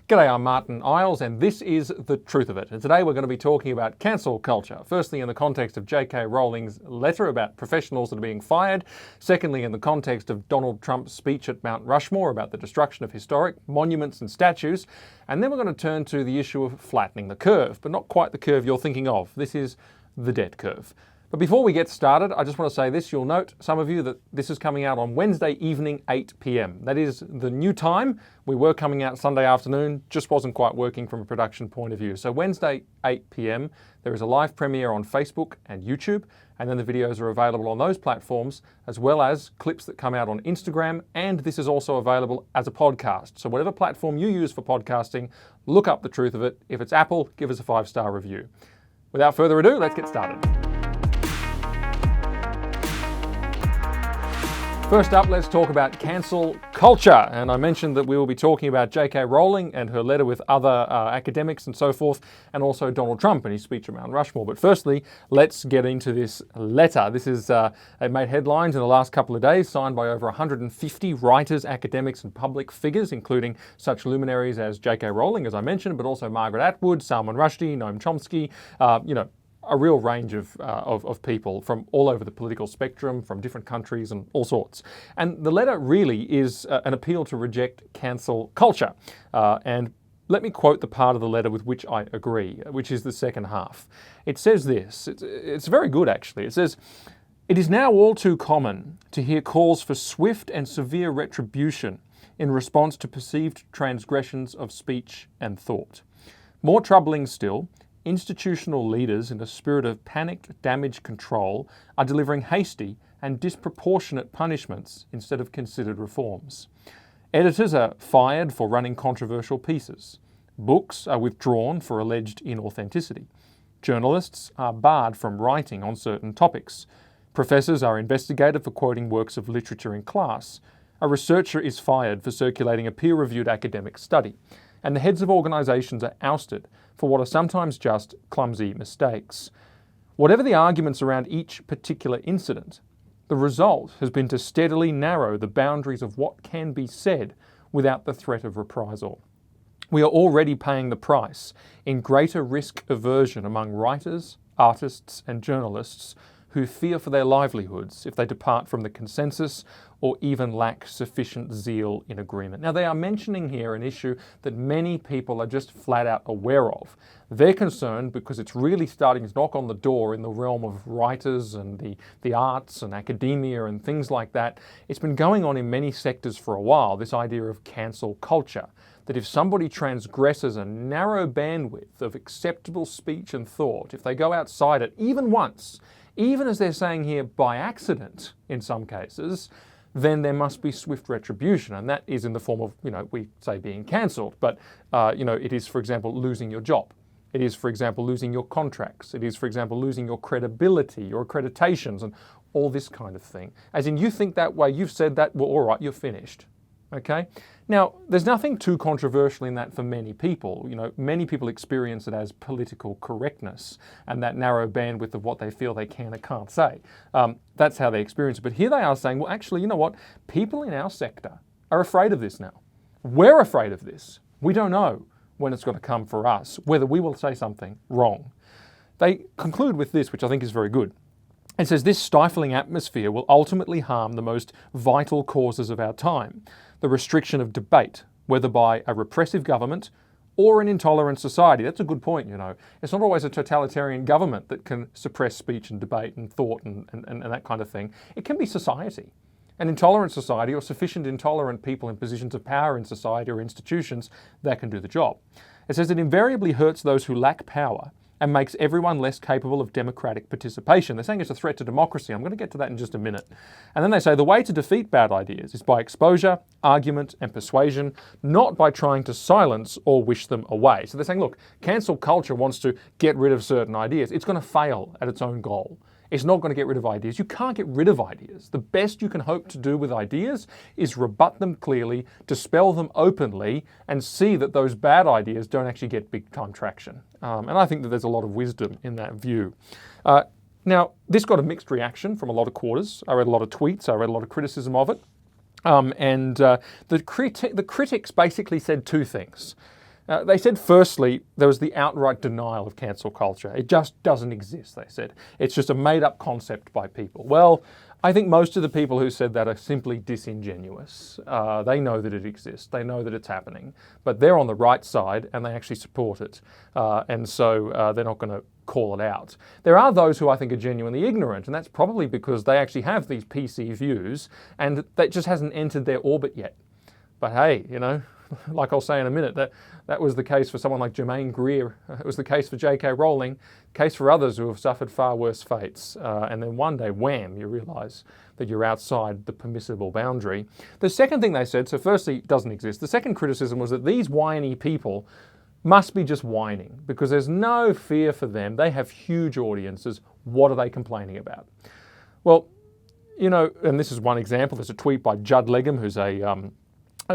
G'day, I'm Martyn Iles, and this is The Truth of It. And today we're going to be talking about cancel culture. Firstly, in the context of J.K. Rowling's letter about professionals that are being fired. Secondly, in the context of Donald Trump's speech at Mount Rushmore about the destruction of historic monuments and statues. And then we're going to turn to the issue of flattening the curve, but not quite the curve you're thinking of. This is the debt curve. But before we get started, I just want to say this. You'll note, some of you, that this is coming out on Wednesday evening, 8 p.m. That is the new time. We were coming out Sunday afternoon, just wasn't quite working from a production point of view. So Wednesday, 8 p.m, there is a live premiere on Facebook and YouTube, and then the videos are available on those platforms, as well as clips that come out on Instagram, and this is also available as a podcast. So whatever platform you use for podcasting, look up The Truth of It. If it's Apple, give us a 5-star review. Without further ado, let's get started. First up, let's talk about cancel culture. And I mentioned that we will be talking about J.K. Rowling and her letter with other academics and so forth, and also Donald Trump and his speech at Mount Rushmore. But firstly, let's get into this letter. This is it made headlines in the last couple of days, signed by over 150 writers, academics and public figures, including such luminaries as J.K. Rowling, as I mentioned, but also Margaret Atwood, Salman Rushdie, Noam Chomsky, a real range of people from all over the political spectrum, from different countries and all sorts. And the letter really is an appeal to reject cancel culture. And let me quote the part of the letter with which I agree, which is the second half. It says this, it's very good actually. It says, "It is now all too common to hear calls for swift and severe retribution in response to perceived transgressions of speech and thought. More troubling still, institutional leaders in a spirit of panicked damage control are delivering hasty and disproportionate punishments instead of considered reforms. Editors are fired for running controversial pieces. Books are withdrawn for alleged inauthenticity. Journalists are barred from writing on certain topics. Professors are investigated for quoting works of literature in class. A researcher is fired for circulating a peer-reviewed academic study. And the heads of organisations are ousted for what are sometimes just clumsy mistakes. Whatever the arguments around each particular incident, the result has been to steadily narrow the boundaries of what can be said without the threat of reprisal. We are already paying the price in greater risk aversion among writers, artists and journalists who fear for their livelihoods if they depart from the consensus or even lack sufficient zeal in agreement." Now, they are mentioning here an issue that many people are just flat out aware of. They're concerned because it's really starting to knock on the door in the realm of writers and the arts and academia and things like that. It's been going on in many sectors for a while, this idea of cancel culture. That if somebody transgresses a narrow bandwidth of acceptable speech and thought, if they go outside it even once, even as they're saying here by accident in some cases, then there must be swift retribution. And that is in the form of, we say being cancelled, but, it is, for example, losing your job. It is, for example, losing your contracts. It is, for example, losing your credibility, your accreditations, and all this kind of thing. As in, you think that way, you've said that, well, all right, you're finished. Okay? Now, there's nothing too controversial in that for many people. Many people experience it as political correctness and that narrow bandwidth of what they feel they can and can't say. That's how they experience it. But here they are saying, well, actually, you know what? People in our sector are afraid of this now. We're afraid of this. We don't know when it's going to come for us, whether we will say something wrong. They conclude with this, which I think is very good. It says, "This stifling atmosphere will ultimately harm the most vital causes of our time. The restriction of debate, whether by a repressive government or an intolerant society." That's a good point, It's not always a totalitarian government that can suppress speech and debate and thought and that kind of thing. It can be society. An intolerant society or sufficient intolerant people in positions of power in society or institutions that can do the job. It says it invariably hurts those who lack power and makes everyone less capable of democratic participation. They're saying it's a threat to democracy. I'm going to get to that in just a minute. And then they say the way to defeat bad ideas is by exposure, argument and persuasion, not by trying to silence or wish them away. So they're saying, look, cancel culture wants to get rid of certain ideas. It's going to fail at its own goal. It's not going to get rid of ideas. You can't get rid of ideas. The best you can hope to do with ideas is rebut them clearly, dispel them openly, and see that those bad ideas don't actually get big-time traction. And I think that there's a lot of wisdom in that view. Now, this got a mixed reaction from a lot of quarters. I read a lot of tweets. I read a lot of criticism of it. The critics basically said two things. They said, firstly, there was the outright denial of cancel culture. It just doesn't exist, they said. It's just a made-up concept by people. Well, I think most of the people who said that are simply disingenuous. They know that it exists. They know that it's happening. But they're on the right side and they actually support it. And so they're not going to call it out. There are those who I think are genuinely ignorant, and that's probably because they actually have these PC views and that just hasn't entered their orbit yet. But hey, you know, like I'll say in a minute, that was the case for someone like Germaine Greer. It was the case for J.K. Rowling, case for others who have suffered far worse fates. And then one day, wham, you realise that you're outside the permissible boundary. The second thing they said, so firstly, it doesn't exist. The second criticism was that these whiny people must be just whining because there's no fear for them. They have huge audiences. What are they complaining about? Well, you know, and this is one example. There's a tweet by Judd Legum, who's a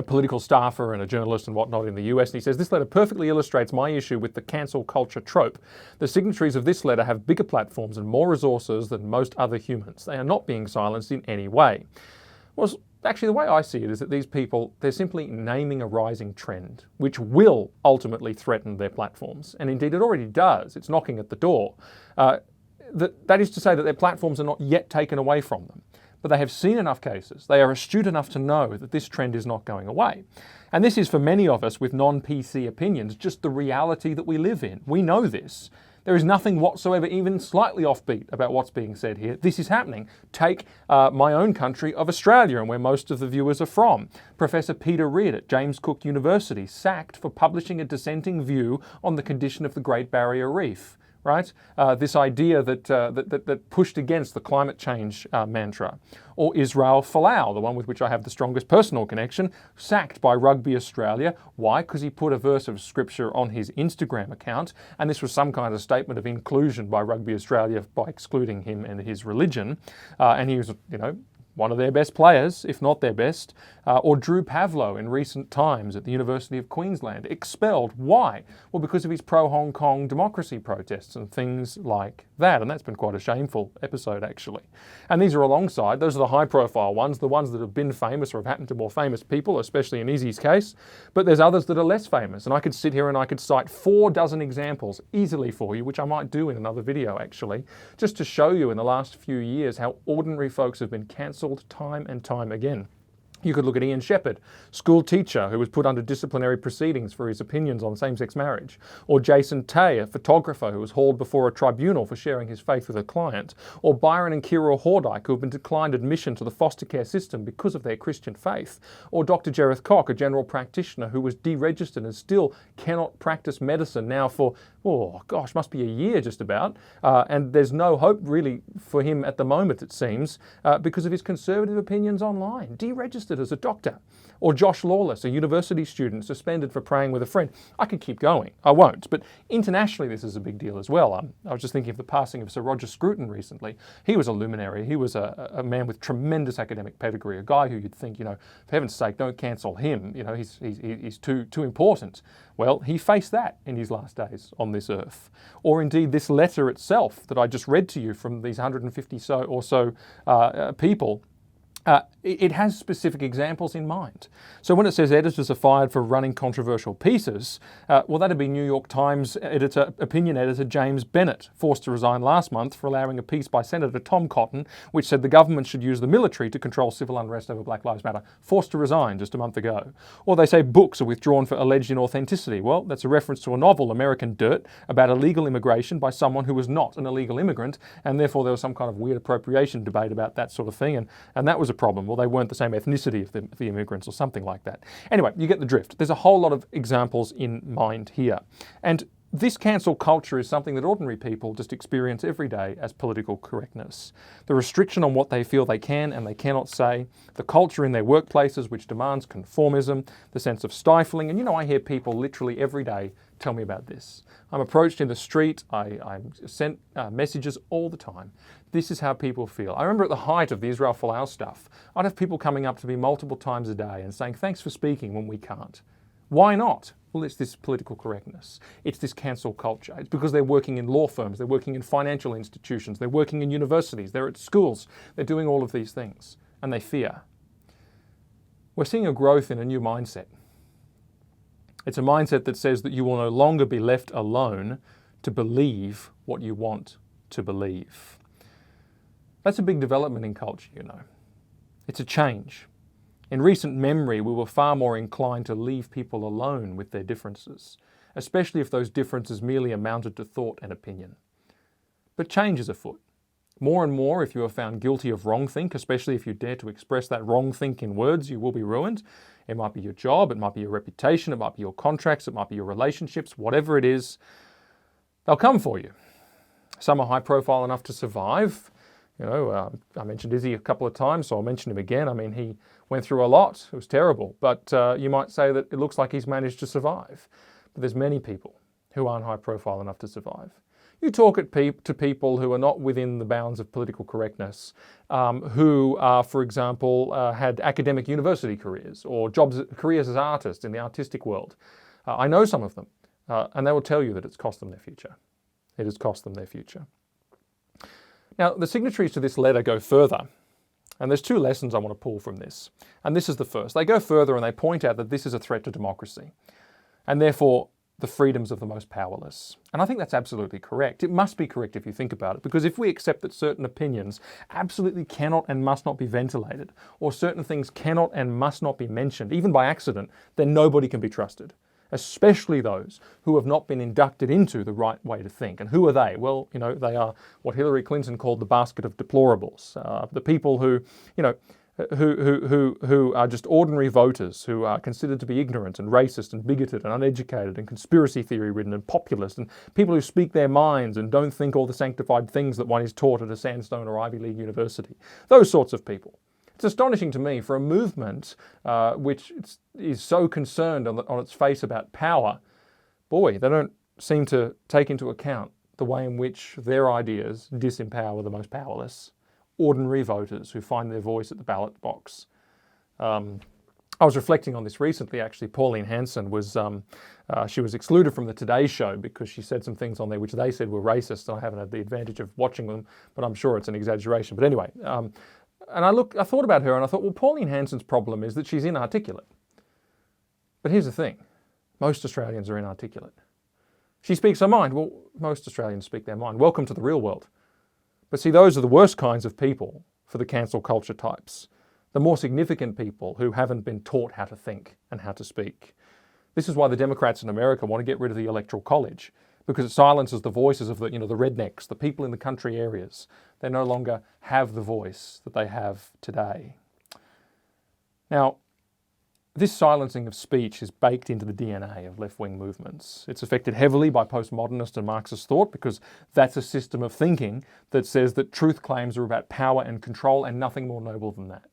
political staffer and a journalist and whatnot in the US, and he says, "This letter perfectly illustrates my issue with the cancel culture trope. The signatories of this letter have bigger platforms and more resources than most other humans. They are not being silenced in any way." Well, actually, the way I see it is that these people, they're simply naming a rising trend, which will ultimately threaten their platforms. And indeed, it already does. It's knocking at the door. That is to say that their platforms are not yet taken away from them. But they have seen enough cases, they are astute enough to know that this trend is not going away. And this is for many of us with non-PC opinions, just the reality that we live in. We know this. There is nothing whatsoever even slightly offbeat about what's being said here. This is happening. Take my own country of Australia and where most of the viewers are from. Professor Peter Reid at James Cook University sacked for publishing a dissenting view on the condition of the Great Barrier Reef. Right? This idea that pushed against the climate change mantra. Or Israel Folau, the one with which I have the strongest personal connection, sacked by Rugby Australia. Why? Because he put a verse of scripture on his Instagram account, and this was some kind of statement of inclusion by Rugby Australia by excluding him and his religion. And he was, you know, one of their best players, if not their best, or Drew Pavlo in recent times at the University of Queensland, expelled. Why? Well, because of his pro-Hong Kong democracy protests and things like that, and that's been quite a shameful episode, actually. And these are alongside, those are the high-profile ones, the ones that have been famous or have happened to more famous people, especially in Izzy's case, but there's others that are less famous, and I could sit here and I could cite 4 dozen examples easily for you, which I might do in another video, actually, just to show you in the last few years how ordinary folks have been cancelled time and time again. You could look at Ian Shepherd, school teacher who was put under disciplinary proceedings for his opinions on same-sex marriage, or Jason Tay, a photographer who was hauled before a tribunal for sharing his faith with a client, or Byron and Kira Hordyke, who have been declined admission to the foster care system because of their Christian faith, or Dr. Jereth Cock, a general practitioner who was deregistered and still cannot practice medicine now for, oh gosh, must be a year just about, and there's no hope really for him at the moment, it seems, because of his conservative opinions online, deregistered as a doctor. Or Josh Lawless, a university student suspended for praying with a friend. I could keep going. I won't. But internationally, this is a big deal as well. I was just thinking of the passing of Sir Roger Scruton recently. He was a luminary. He was a man with tremendous academic pedigree, a guy who you'd think, you know, for heaven's sake, don't cancel him. You know, he's too important. Well, he faced that in his last days on this earth. Or indeed this letter itself that I just read to you from these 150 or so people. It has specific examples in mind. So when it says editors are fired for running controversial pieces, well, that'd be New York Times opinion editor James Bennett, forced to resign last month for allowing a piece by Senator Tom Cotton, which said the government should use the military to control civil unrest over Black Lives Matter. Forced to resign just a month ago. Or they say books are withdrawn for alleged inauthenticity. Well, that's a reference to a novel, American Dirt, about illegal immigration by someone who was not an illegal immigrant, and therefore there was some kind of weird appropriation debate about that sort of thing, and that was a problem. Well, they weren't the same ethnicity of the immigrants or something like that. Anyway, you get the drift. There's a whole lot of examples in mind here. And this cancel culture is something that ordinary people just experience every day as political correctness. The restriction on what they feel they can and they cannot say, the culture in their workplaces which demands conformism, the sense of stifling. And you know, I hear people literally every day tell me about this. I'm approached in the street, I'm sent messages all the time. This is how people feel. I remember at the height of the Israel Folau stuff, I'd have people coming up to me multiple times a day and saying, thanks for speaking when we can't. Why not? Well, it's this political correctness. It's this cancel culture. It's because they're working in law firms, they're working in financial institutions, they're working in universities, they're at schools, they're doing all of these things, and they fear. We're seeing a growth in a new mindset. It's a mindset that says that you will no longer be left alone to believe what you want to believe. That's a big development in culture, you know. It's a change. In recent memory, we were far more inclined to leave people alone with their differences, especially if those differences merely amounted to thought and opinion. But change is afoot. More and more, if you are found guilty of wrongthink, especially if you dare to express that wrongthink in words, you will be ruined. It might be your job, it might be your reputation, it might be your contracts, it might be your relationships, whatever it is, they'll come for you. Some are high profile enough to survive. You know, I mentioned Izzy a couple of times, so I'll mention him again. I mean, he went through a lot. It was terrible. But you might say that it looks like he's managed to survive. But there's many people who aren't high profile enough to survive. You talk to people who are not within the bounds of political correctness, who, for example, had academic university careers or careers as artists in the artistic world. I know some of them, and they will tell you that it's cost them their future. It has cost them their future. Now, the signatories to this letter go further, and there's two lessons I want to pull from this. And this is the first. They go further and they point out that this is a threat to democracy, and therefore the freedoms of the most powerless. And I think that's absolutely correct. It must be correct if you think about it, because if we accept that certain opinions absolutely cannot and must not be ventilated, or certain things cannot and must not be mentioned, even by accident, then nobody can be trusted. Especially those who have not been inducted into the right way to think. And who are they? Well, you know, they are what Hillary Clinton called the basket of deplorables. The people who, you know, who are just ordinary voters, who are considered to be ignorant and racist and bigoted and uneducated and conspiracy theory ridden and populist, and people who speak their minds and don't think all the sanctified things that one is taught at a Sandstone or Ivy League university. Those sorts of people. It's astonishing to me for a movement which is so concerned on its face about power. Boy, they don't seem to take into account the way in which their ideas disempower the most powerless, ordinary voters who find their voice at the ballot box. I was reflecting on this recently, actually. Pauline Hanson she was excluded from the Today Show because she said some things on there which they said were racist. I haven't had the advantage of watching them, but I'm sure it's an exaggeration. But anyway, and I thought about her and I thought, well, Pauline Hanson's problem is that she's inarticulate. But here's the thing. Most Australians are inarticulate. She speaks her mind. Well, most Australians speak their mind. Welcome to the real world. But see, those are the worst kinds of people for the cancel culture types. The more significant people who haven't been taught how to think and how to speak. This is why the Democrats in America want to get rid of the Electoral College, because it silences the voices of the rednecks, the people in the country areas. They no longer have the voice that they have today. Now, this silencing of speech is baked into the DNA of left-wing movements. It's affected heavily by postmodernist and Marxist thought because that's a system of thinking that says that truth claims are about power and control and nothing more noble than that.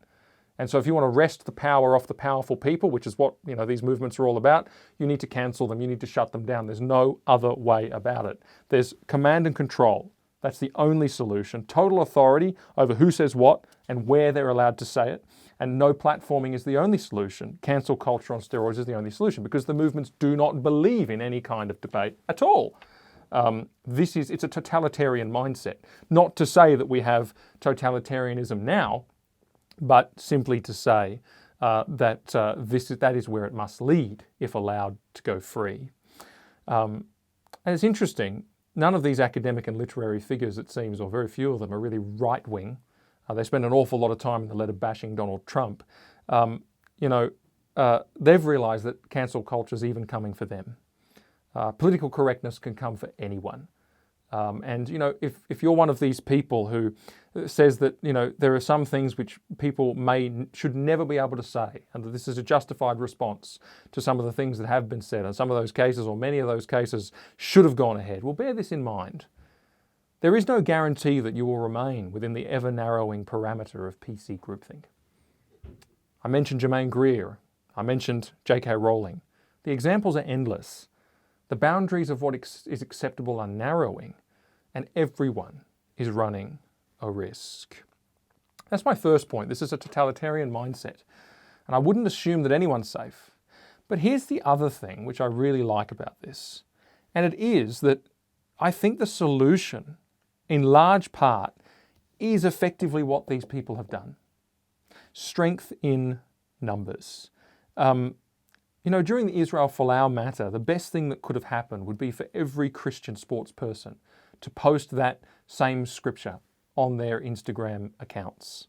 And so if you want to wrest the power off the powerful people, which is what these movements are all about, you need to cancel them, you need to shut them down. There's no other way about it. There's command and control. That's the only solution. Total authority over who says what and where they're allowed to say it. And no platforming is the only solution. Cancel culture on steroids is the only solution because the movements do not believe in any kind of debate at all. It's a totalitarian mindset. Not to say that we have totalitarianism now, but simply to say that is where it must lead if allowed to go free. And it's interesting, none of these academic and literary figures, it seems, or very few of them, are really right-wing. They spend an awful lot of time in the letter bashing Donald Trump. They've realised that cancel culture is even coming for them. Political correctness can come for anyone. If you're one of these people who says that, there are some things which people should never be able to say, and that this is a justified response to some of the things that have been said, and some of those cases, or many of those cases, should have gone ahead. Well, bear this in mind. There is no guarantee that you will remain within the ever-narrowing parameter of PC groupthink. I mentioned Germaine Greer. I mentioned J.K. Rowling. The examples are endless. The boundaries of what is acceptable are narrowing, and everyone is running a risk. That's my first point. This is a totalitarian mindset, and I wouldn't assume that anyone's safe. But here's the other thing which I really like about this, and it is that I think the solution, in large part, is effectively what these people have done. Strength in numbers. During the Israel-Folau matter, the best thing that could have happened would be for every Christian sports person to post that same scripture on their Instagram accounts.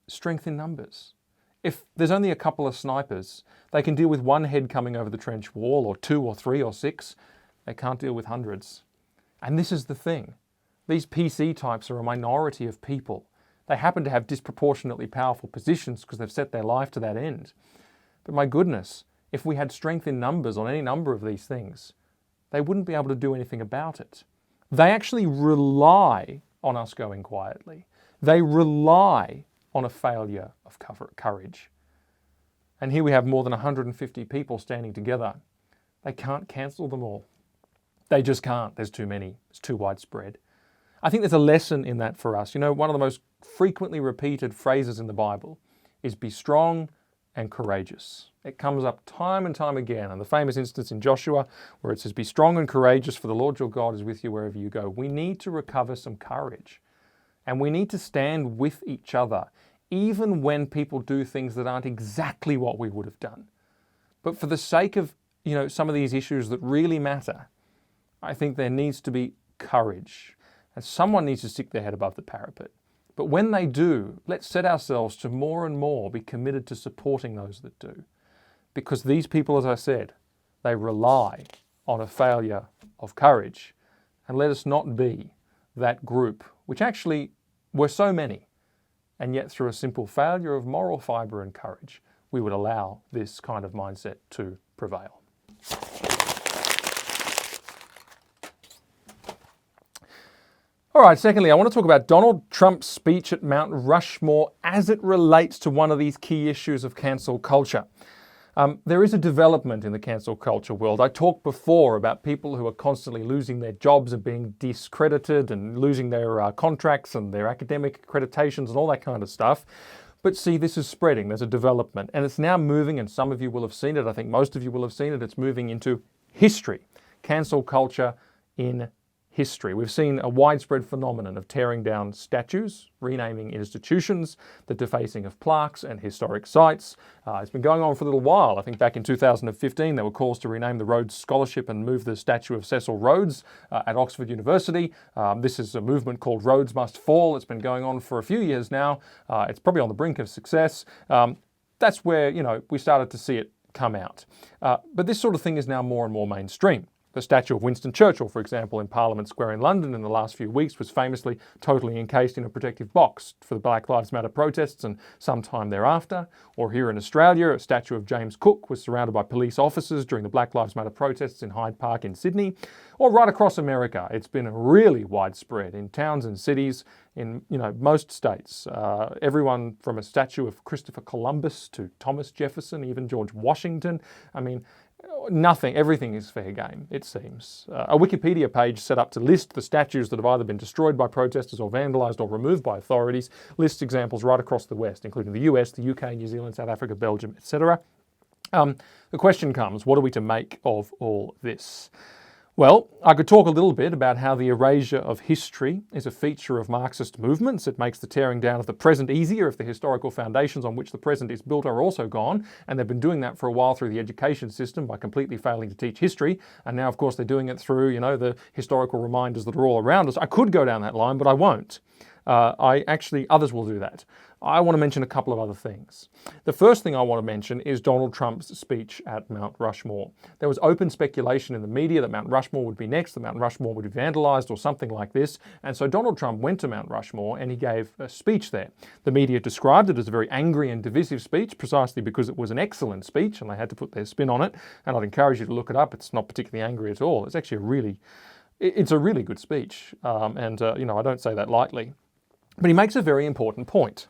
Strength in numbers. If there's only a couple of snipers, they can deal with one head coming over the trench wall, or 2 or 3 or 6. They can't deal with hundreds. And this is the thing. These PC types are a minority of people. They happen to have disproportionately powerful positions because they've set their life to that end. But my goodness, if we had strength in numbers on any number of these things, they wouldn't be able to do anything about it. They actually rely on us going quietly. They rely on a failure of courage. And here we have more than 150 people standing together. They can't cancel them all. They just can't. There's too many. It's too widespread. I think there's a lesson in that for us. One of the most frequently repeated phrases in the Bible is be strong and courageous. It comes up time and time again. And the famous instance in Joshua where it says, be strong and courageous, for the Lord your God is with you wherever you go. We need to recover some courage. And we need to stand with each other, even when people do things that aren't exactly what we would have done. But for the sake of, some of these issues that really matter, I think there needs to be courage. And someone needs to stick their head above the parapet. But when they do, let's set ourselves to more and more be committed to supporting those that do. Because these people, as I said, they rely on a failure of courage. And let us not be that group, which actually were so many, and yet through a simple failure of moral fibre and courage, we would allow this kind of mindset to prevail. All right, secondly, I want to talk about Donald Trump's speech at Mount Rushmore as it relates to one of these key issues of cancel culture. There is a development in the cancel culture world. I talked before about people who are constantly losing their jobs and being discredited and losing their contracts and their academic accreditations and all that kind of stuff. But see, this is spreading. There's a development. And it's now moving, and some of you will have seen it. I think most of you will have seen it. It's moving into history. Cancel culture in history. We've seen a widespread phenomenon of tearing down statues, renaming institutions, the defacing of plaques and historic sites. It's been going on for a little while. I think back in 2015 there were calls to rename the Rhodes Scholarship and move the statue of Cecil Rhodes at Oxford University. This is a movement called Rhodes Must Fall. It's been going on for a few years now. It's probably on the brink of success. That's where, we started to see it come out. But this sort of thing is now more and more mainstream. The statue of Winston Churchill, for example, in Parliament Square in London in the last few weeks was famously totally encased in a protective box for the Black Lives Matter protests and some time thereafter. Or here in Australia, a statue of James Cook was surrounded by police officers during the Black Lives Matter protests in Hyde Park in Sydney. Or right across America, it's been really widespread in towns and cities in most states. Everyone from a statue of Christopher Columbus to Thomas Jefferson, even George Washington. Everything is fair game, it seems. A Wikipedia page set up to list the statues that have either been destroyed by protesters or vandalised or removed by authorities lists examples right across the West, including the US, the UK, New Zealand, South Africa, Belgium, etc. The question comes, what are we to make of all this? Well, I could talk a little bit about how the erasure of history is a feature of Marxist movements. It makes the tearing down of the present easier if the historical foundations on which the present is built are also gone. And they've been doing that for a while through the education system by completely failing to teach history. And now, of course, they're doing it through, the historical reminders that are all around us. I could go down that line, but I won't. Others will do that. I want to mention a couple of other things. The first thing I want to mention is Donald Trump's speech at Mount Rushmore. There was open speculation in the media that Mount Rushmore would be next, that Mount Rushmore would be vandalised or something like this. And so Donald Trump went to Mount Rushmore and he gave a speech there. The media described it as a very angry and divisive speech precisely because it was an excellent speech and they had to put their spin on it. And I'd encourage you to look it up. It's not particularly angry at all. It's actually it's a really good speech. I don't say that lightly. But he makes a very important point.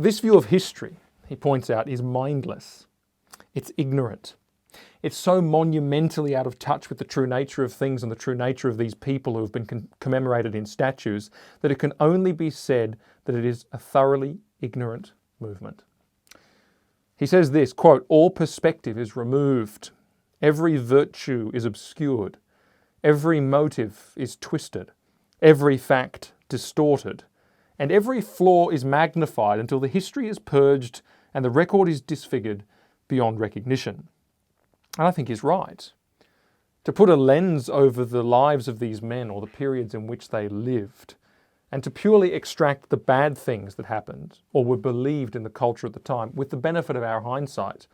This view of history, he points out, is mindless. It's ignorant. It's so monumentally out of touch with the true nature of things and the true nature of these people who have been commemorated in statues that it can only be said that it is a thoroughly ignorant movement. He says this, quote, all perspective is removed. Every virtue is obscured. Every motive is twisted. Every fact distorted. And every flaw is magnified until the history is purged and the record is disfigured beyond recognition. And I think he's right. To put a lens over the lives of these men or the periods in which they lived, and to purely extract the bad things that happened or were believed in the culture at the time with the benefit of our hindsight,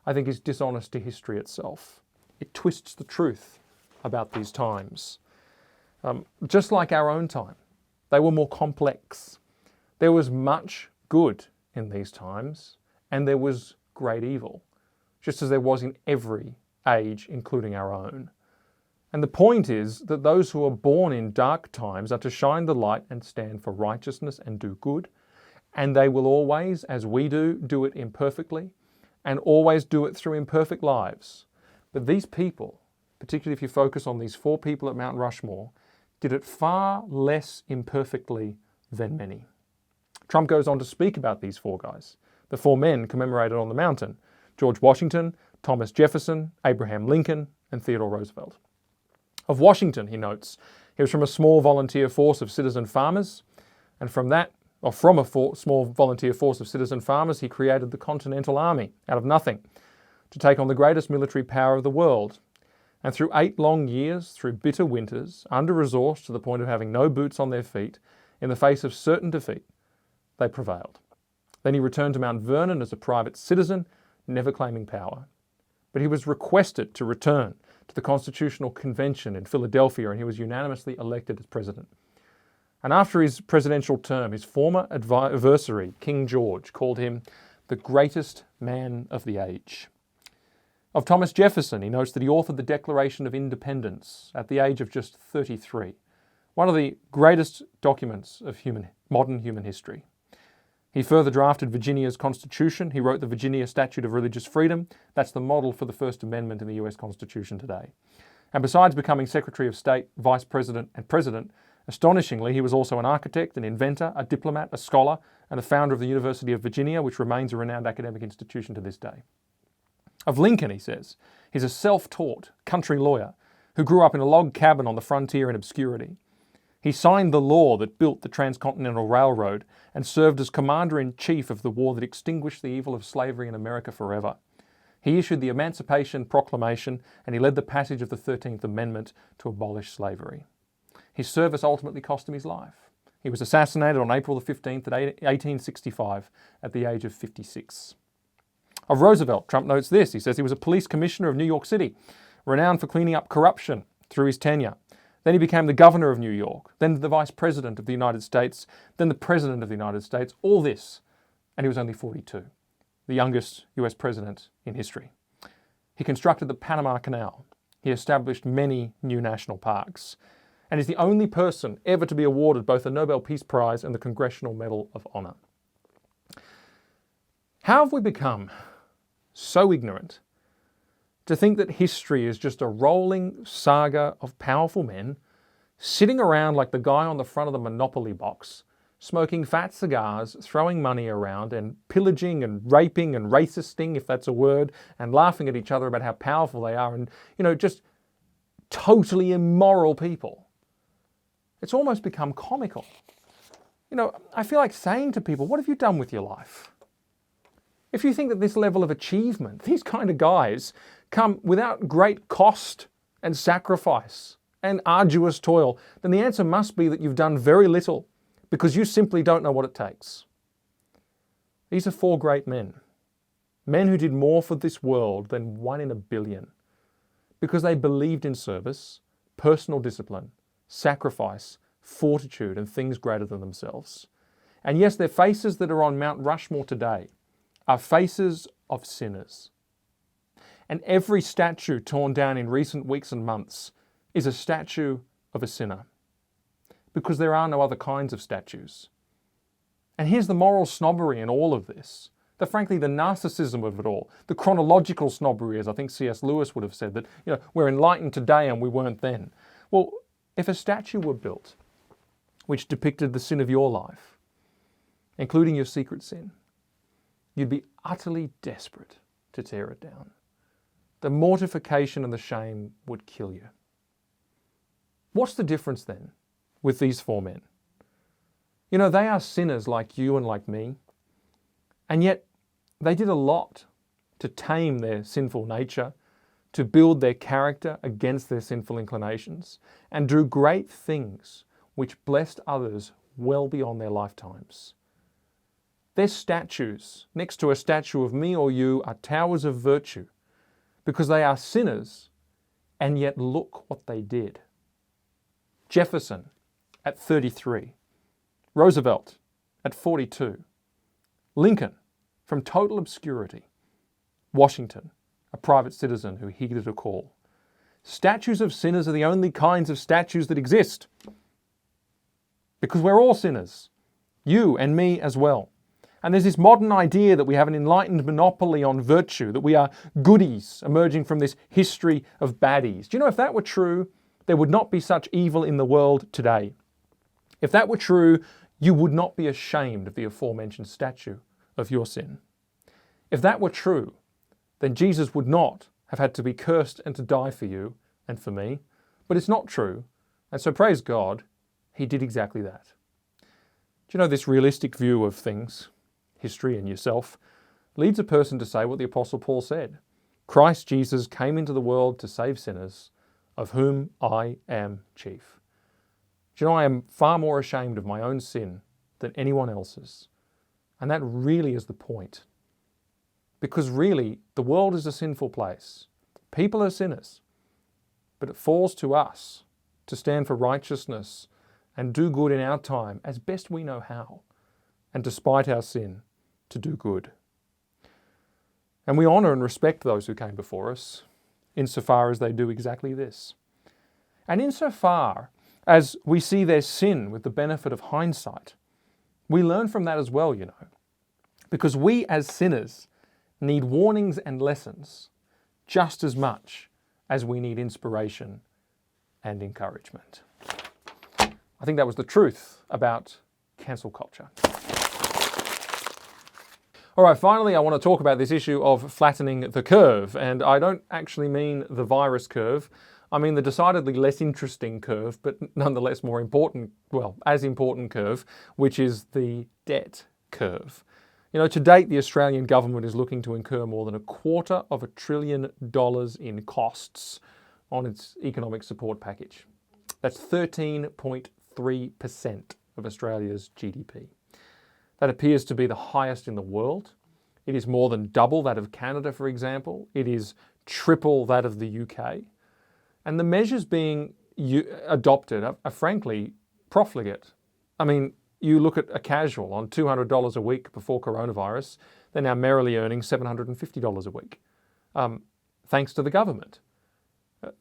I think is dishonest to history itself. It twists the truth about these times. Just like our own time, they were more complex. There was much good in these times, and there was great evil, just as there was in every age, including our own. And the point is that those who are born in dark times are to shine the light and stand for righteousness and do good. And they will always, as we do it imperfectly and always do it through imperfect lives. But these people, particularly if you focus on these 4 people at Mount Rushmore, did it far less imperfectly than many. Trump goes on to speak about these 4 guys, the 4 men commemorated on the mountain: George Washington, Thomas Jefferson, Abraham Lincoln, and Theodore Roosevelt. Of Washington, he notes, he was from a small volunteer force of citizen farmers, and from a small volunteer force of citizen farmers, he created the Continental Army out of nothing to take on the greatest military power of the world. And through 8 long years, through bitter winters, under-resourced to the point of having no boots on their feet, in the face of certain defeat, they prevailed. Then he returned to Mount Vernon as a private citizen, never claiming power. But he was requested to return to the Constitutional Convention in Philadelphia, and he was unanimously elected as president. And after his presidential term, his former adversary, King George, called him the greatest man of the age. Of Thomas Jefferson, he notes that he authored the Declaration of Independence at the age of just 33, one of the greatest documents of modern human history. He further drafted Virginia's Constitution. He wrote the Virginia Statute of Religious Freedom. That's the model for the First Amendment in the US Constitution today. And besides becoming Secretary of State, Vice President, and President, astonishingly, he was also an architect, an inventor, a diplomat, a scholar, and the founder of the University of Virginia, which remains a renowned academic institution to this day. Of Lincoln, he says, he's a self-taught country lawyer who grew up in a log cabin on the frontier in obscurity. He signed the law that built the Transcontinental Railroad and served as Commander-in-Chief of the war that extinguished the evil of slavery in America forever. He issued the Emancipation Proclamation, and he led the passage of the 13th Amendment to abolish slavery. His service ultimately cost him his life. He was assassinated on April the 15th, 1865, at the age of 56. Of Roosevelt, Trump notes this. He says he was a police commissioner of New York City, renowned for cleaning up corruption through his tenure. Then he became the governor of New York, then the vice president of the United States, then the president of the United States, all this, and he was only 42, the youngest US president in history. He constructed the Panama Canal. He established many new national parks, and is the only person ever to be awarded both the Nobel Peace Prize and the Congressional Medal of Honor. How have we become so ignorant to think that history is just a rolling saga of powerful men sitting around like the guy on the front of the Monopoly box, smoking fat cigars, throwing money around, and pillaging and raping and racisting, if that's a word, and laughing at each other about how powerful they are, and, just totally immoral people? It's almost become comical. I feel like saying to people, what have you done with your life? If you think that this level of achievement, these kind of guys, come without great cost and sacrifice and arduous toil, then the answer must be that you've done very little because you simply don't know what it takes. These are 4 great men. Men who did more for this world than 1 in a billion because they believed in service, personal discipline, sacrifice, fortitude, and things greater than themselves. And yes, their faces that are on Mount Rushmore today are faces of sinners. And every statue torn down in recent weeks and months is a statue of a sinner, because there are no other kinds of statues. And here's the moral snobbery in all of this, frankly the narcissism of it all, the chronological snobbery, as I think C.S. Lewis would have said, that we're enlightened today and we weren't then. Well, if a statue were built which depicted the sin of your life, including your secret sin, you'd be utterly desperate to tear it down. The mortification and the shame would kill you. What's the difference then with these 4 men? They are sinners like you and like me, and yet they did a lot to tame their sinful nature, to build their character against their sinful inclinations, and do great things which blessed others well beyond their lifetimes. Their statues, next to a statue of me or you, are towers of virtue, because they are sinners, and yet look what they did. Jefferson at 33, Roosevelt at 42, Lincoln from total obscurity, Washington, a private citizen who heeded a call. Statues of sinners are the only kinds of statues that exist, because we're all sinners, you and me as well. And there's this modern idea that we have an enlightened monopoly on virtue, that we are goodies emerging from this history of baddies. Do you know, if that were true, there would not be such evil in the world today. If that were true, you would not be ashamed of the aforementioned statue of your sin. If that were true, then Jesus would not have had to be cursed and to die for you and for me. But it's not true. And so praise God, he did exactly that. Do you know, this realistic view of things, history and yourself, leads a person to say what the Apostle Paul said. Christ Jesus came into the world to save sinners, of whom I am chief. Do you know, I am far more ashamed of my own sin than anyone else's. And that really is the point. Because really, the world is a sinful place. People are sinners. But it falls to us to stand for righteousness and do good in our time as best we know how. And despite our sin, to do good. And we honour and respect those who came before us, insofar as they do exactly this. And insofar as we see their sin with the benefit of hindsight, we learn from that as well, you know. Because we as sinners need warnings and lessons just as much as we need inspiration and encouragement. I think that was the truth about cancel culture. All right, finally, I want to talk about this issue of flattening the curve. And I don't actually mean the virus curve. I mean the decidedly less interesting curve, but nonetheless more important, well, as important curve, which is the debt curve. You know, to date, the Australian government is looking to incur more than $250 billion in costs on its economic support package. That's 13.3% of Australia's GDP. That appears to be the highest in the world. It is more than double that of Canada, for example. It is triple that of the UK. And the measures being adopted are frankly profligate. I mean, you look at a casual on $200 a week before coronavirus, they're now merrily earning $750 a week, thanks to the government.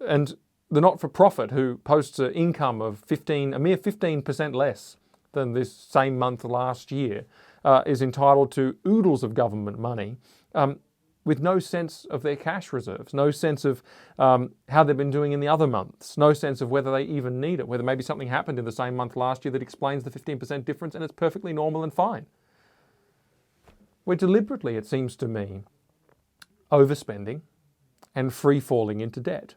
And the not-for-profit, who posts an income of a mere 15% less than this same month last year, is entitled to oodles of government money with no sense of their cash reserves, no sense of how they've been doing in the other months, no sense of whether they even need it, whether maybe something happened in the same month last year that explains the 15% difference and it's perfectly normal and fine. We're deliberately, it seems to me, overspending and free-falling into debt.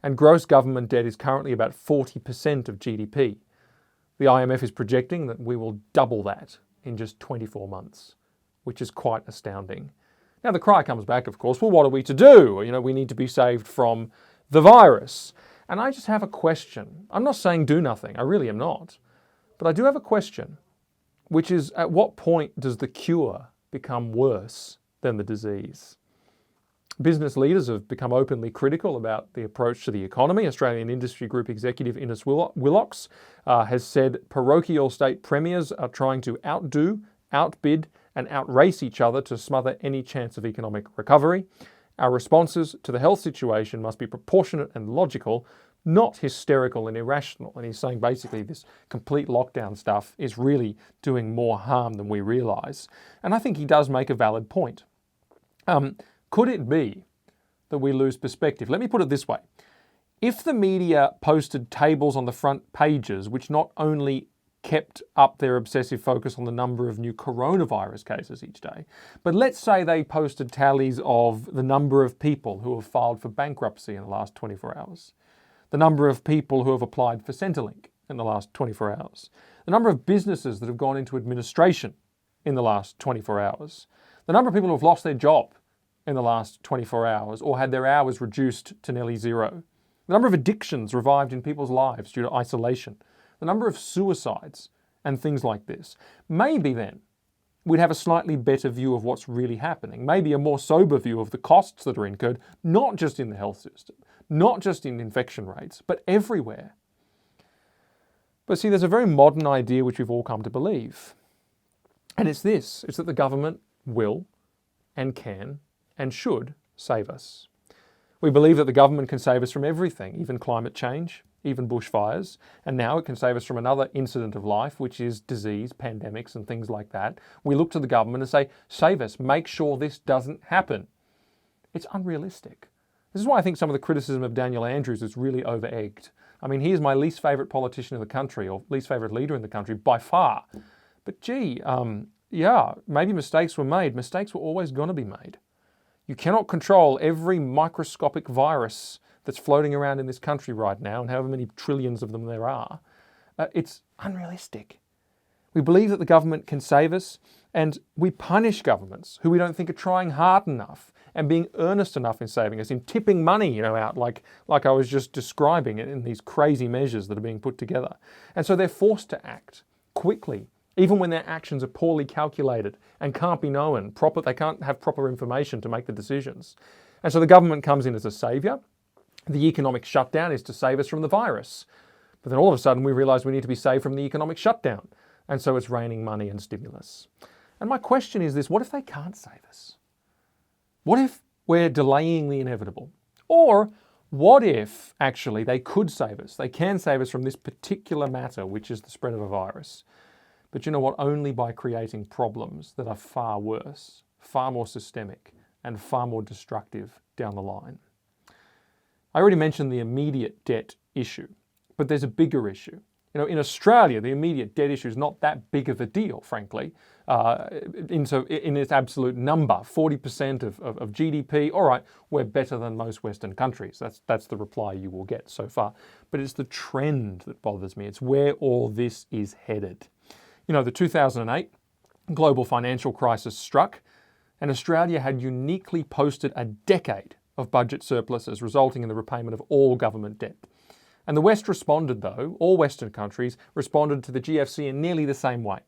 And gross government debt is currently about 40% of GDP. The IMF is projecting that we will double that in just 24 months, which is quite astounding. Now the cry comes back, of course, well, what are we to do? You know, we need to be saved from the virus. And I just have a question. I'm not saying do nothing, I really am not. But I do have a question, which is, at what point does the cure become worse than the disease? Business leaders have become openly critical about the approach to the economy. Australian Industry Group executive Ines Willox has said parochial state premiers are trying to outdo, outbid and outrace each other to smother any chance of economic recovery. Our responses to the health situation must be proportionate and logical, not hysterical and irrational. And he's saying basically this complete lockdown stuff is really doing more harm than we realise. And I think he does make a valid point. Could it be that we lose perspective? Let me put it this way. If the media posted tables on the front pages which not only kept up their obsessive focus on the number of new coronavirus cases each day, but let's say they posted tallies of the number of people who have filed for bankruptcy in the last 24 hours, the number of people who have applied for Centrelink in the last 24 hours, the number of businesses that have gone into administration in the last 24 hours, the number of people who have lost their job in the last 24 hours or had their hours reduced to nearly zero. The number of addictions revived in people's lives due to isolation. The number of suicides and things like this. Maybe then we'd have a slightly better view of what's really happening. Maybe a more sober view of the costs that are incurred, not just in the health system, not just in infection rates, but everywhere. But see, there's a very modern idea which we've all come to believe. And it's this, it's that the government will and can and should save us. We believe that the government can save us from everything, even climate change, even bushfires, and now it can save us from another incident of life, which is disease, pandemics and things like that. We look to the government and say, save us, make sure this doesn't happen. It's unrealistic. This is why I think some of the criticism of Daniel Andrews is really over-egged. I mean, he is my least favourite politician in the country, or least favourite leader in the country by far. But gee, yeah, maybe mistakes were made. Mistakes were always going to be made. You cannot control every microscopic virus that's floating around in this country right now, and however many trillions of them there are. It's unrealistic. We believe that the government can save us, and we punish governments who we don't think are trying hard enough and being earnest enough in saving us, in tipping money, out like I was just describing it in these crazy measures that are being put together. And so they're forced to act quickly, even when their actions are poorly calculated and can't be known, they can't have proper information to make the decisions. And so the government comes in as a saviour. The economic shutdown is to save us from the virus. But then all of a sudden we realise we need to be saved from the economic shutdown. And so it's raining money and stimulus. And my question is this, what if they can't save us? What if we're delaying the inevitable? Or what if actually they could save us? They can save us from this particular matter, which is the spread of a virus. But you know what? Only by creating problems that are far worse, far more systemic, and far more destructive down the line. I already mentioned the immediate debt issue, but there's a bigger issue. In Australia, the immediate debt issue is not that big of a deal, frankly, in its absolute number, 40% of GDP. All right, we're better than most Western countries. That's the reply you will get so far. But it's the trend that bothers me. It's where all this is headed. The 2008 global financial crisis struck, and Australia had uniquely posted a decade of budget surpluses, resulting in the repayment of all government debt. And the West responded, though, all Western countries responded to the GFC in nearly the same way.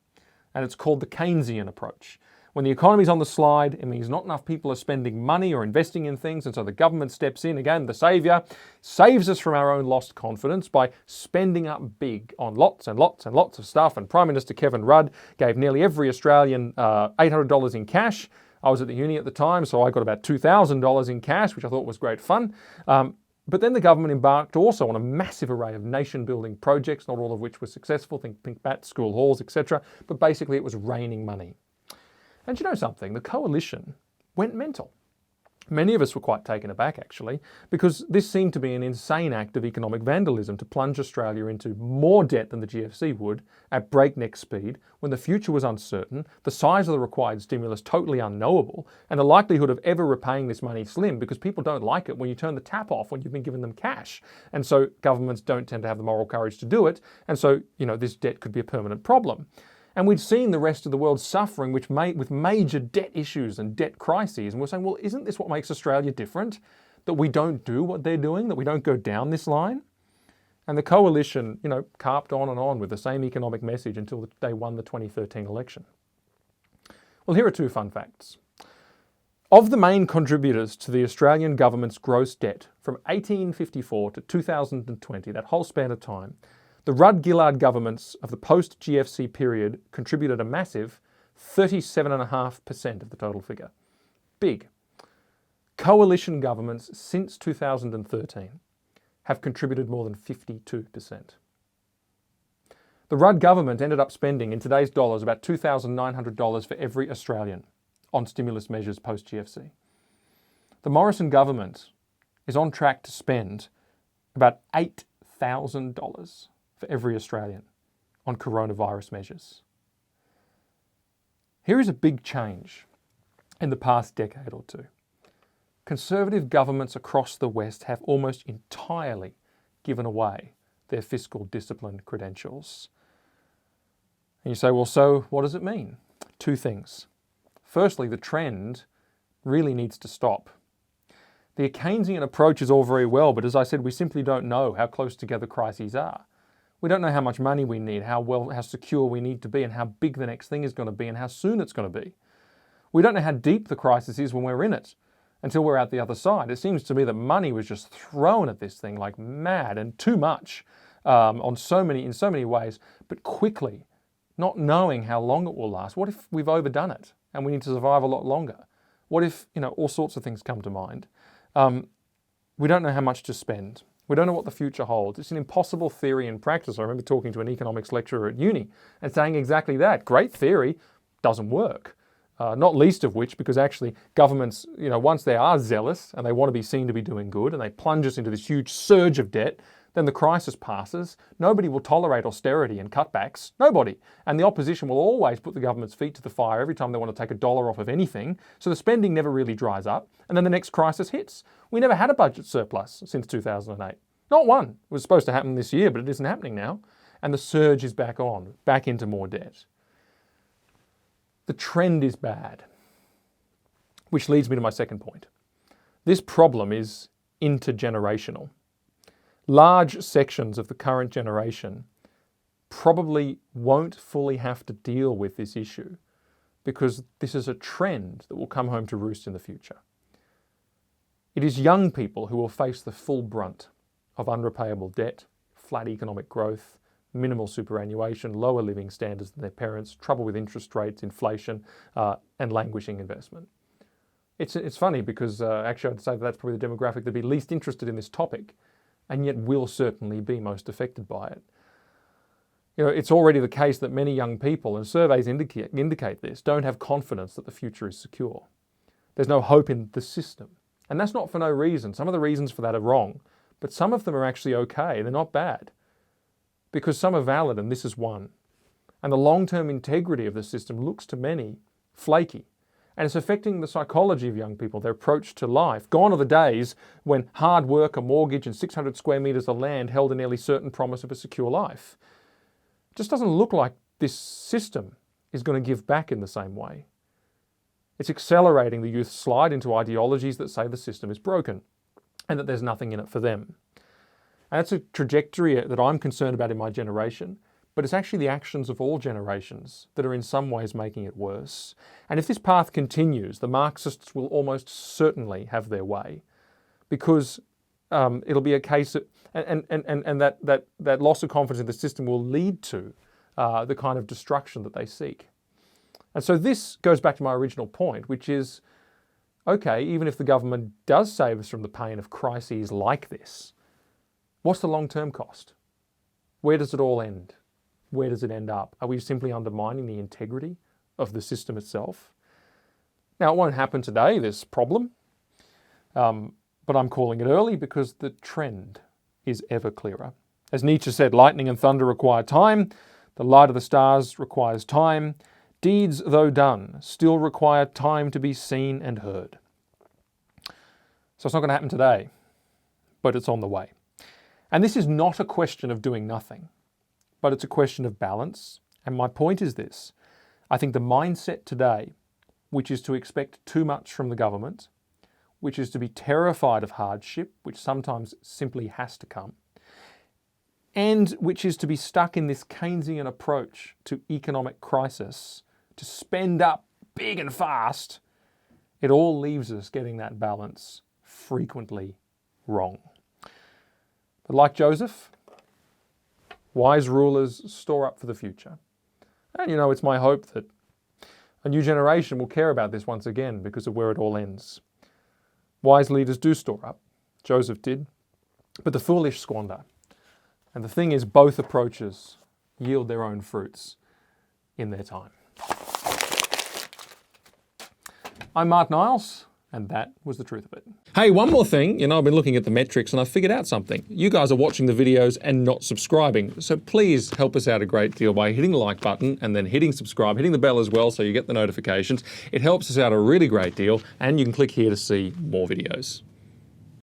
And it's called the Keynesian Approach. When the economy's on the slide, it means not enough people are spending money or investing in things, and so the government steps in, again, the saviour, saves us from our own lost confidence by spending up big on lots and lots and lots of stuff. And Prime Minister Kevin Rudd gave nearly every Australian $800 in cash. I was at the uni at the time, so I got about $2,000 in cash, which I thought was great fun. But then the government embarked also on a massive array of nation-building projects, not all of which were successful, think Pink Bat, school halls, etc. But basically it was raining money. And you know something? The coalition went mental. Many of us were quite taken aback, actually, because this seemed to be an insane act of economic vandalism to plunge Australia into more debt than the GFC would at breakneck speed when the future was uncertain, the size of the required stimulus totally unknowable, and the likelihood of ever repaying this money slim because people don't like it when you turn the tap off when you've been giving them cash. And so governments don't tend to have the moral courage to do it. And so, this debt could be a permanent problem. And we'd seen the rest of the world suffering with major debt issues and debt crises. And we're saying, well, isn't this what makes Australia different? That we don't do what they're doing? That we don't go down this line? And the coalition, carped on and on with the same economic message until they won the 2013 election. Well, here are two fun facts. Of the main contributors to the Australian government's gross debt from 1854 to 2020, that whole span of time, the Rudd-Gillard governments of the post-GFC period contributed a massive 37.5% of the total figure. Big. Coalition governments since 2013 have contributed more than 52%. The Rudd government ended up spending, in today's dollars, about $2,900 for every Australian on stimulus measures post-GFC. The Morrison government is on track to spend about $8,000 for every Australian on coronavirus measures. Here is a big change in the past decade or two. Conservative governments across the West have almost entirely given away their fiscal discipline credentials. And you say, well, so what does it mean? Two things. Firstly, the trend really needs to stop. The Keynesian approach is all very well, but as I said, we simply don't know how close together crises are. We don't know how much money we need, how secure we need to be, and how big the next thing is going to be, and how soon it's going to be. We don't know how deep the crisis is when we're in it, until we're out the other side. It seems to me that money was just thrown at this thing like mad, and too much in so many ways, but quickly, not knowing how long it will last. What if we've overdone it and we need to survive a lot longer? What if, all sorts of things come to mind? We don't know how much to spend. We don't know what the future holds. It's an impossible theory in practice. I remember talking to an economics lecturer at uni and saying exactly that. Great theory, doesn't work. Not least of which because actually governments, once they are zealous and they want to be seen to be doing good and they plunge us into this huge surge of debt, then the crisis passes. Nobody will tolerate austerity and cutbacks. Nobody. And the opposition will always put the government's feet to the fire every time they want to take $1 off of anything. So the spending never really dries up. And then the next crisis hits. We never had a budget surplus since 2008. Not one. It was supposed to happen this year, but it isn't happening now. And the surge is back on, back into more debt. The trend is bad. Which leads me to my second point. This problem is intergenerational. Large sections of the current generation probably won't fully have to deal with this issue because this is a trend that will come home to roost in the future. It is young people who will face the full brunt of unrepayable debt, flat economic growth, minimal superannuation, lower living standards than their parents, trouble with interest rates, inflation, and languishing investment. It's funny because actually I'd say that's probably the demographic that'd be least interested in this topic and yet will certainly be most affected by it. It's already the case that many young people, and surveys indicate this, don't have confidence that the future is secure. There's no hope in the system. And that's not for no reason. Some of the reasons for that are wrong, but some of them are actually okay. They're not bad. Because some are valid, and this is one. And the long-term integrity of the system looks to many flaky. And it's affecting the psychology of young people, their approach to life. Gone are the days when hard work, a mortgage, and 600 square metres of land held a nearly certain promise of a secure life. It just doesn't look like this system is going to give back in the same way. It's accelerating the youth's slide into ideologies that say the system is broken and that there's nothing in it for them. And that's a trajectory that I'm concerned about in my generation, but it's actually the actions of all generations that are in some ways making it worse. And if this path continues, the Marxists will almost certainly have their way, because it'll be a case of, and that loss of confidence in the system will lead to the kind of destruction that they seek. And so this goes back to my original point, which is, okay, even if the government does save us from the pain of crises like this, what's the long-term cost? Where does it all end? Where does it end up? Are we simply undermining the integrity of the system itself? Now, it won't happen today, this problem, but I'm calling it early because the trend is ever clearer. As Nietzsche said, lightning and thunder require time, the light of the stars requires time, deeds, though done, still require time to be seen and heard. So it's not going to happen today, but it's on the way. And this is not a question of doing nothing, but it's a question of balance. And my point is this. I think the mindset today, which is to expect too much from the government, which is to be terrified of hardship, which sometimes simply has to come, and which is to be stuck in this Keynesian approach to economic crisis, to spend up big and fast, it all leaves us getting that balance frequently wrong. But like Joseph, wise rulers store up for the future. And it's my hope that a new generation will care about this once again because of where it all ends. Wise leaders do store up. Joseph did. But the foolish squander. And the thing is, both approaches yield their own fruits in their time. I'm Martyn Iles, and that was the truth of it. Hey, one more thing. I've been looking at the metrics and I've figured out something. You guys are watching the videos and not subscribing. So please help us out a great deal by hitting the like button and then hitting subscribe, hitting the bell as well so you get the notifications. It helps us out a really great deal, and you can click here to see more videos.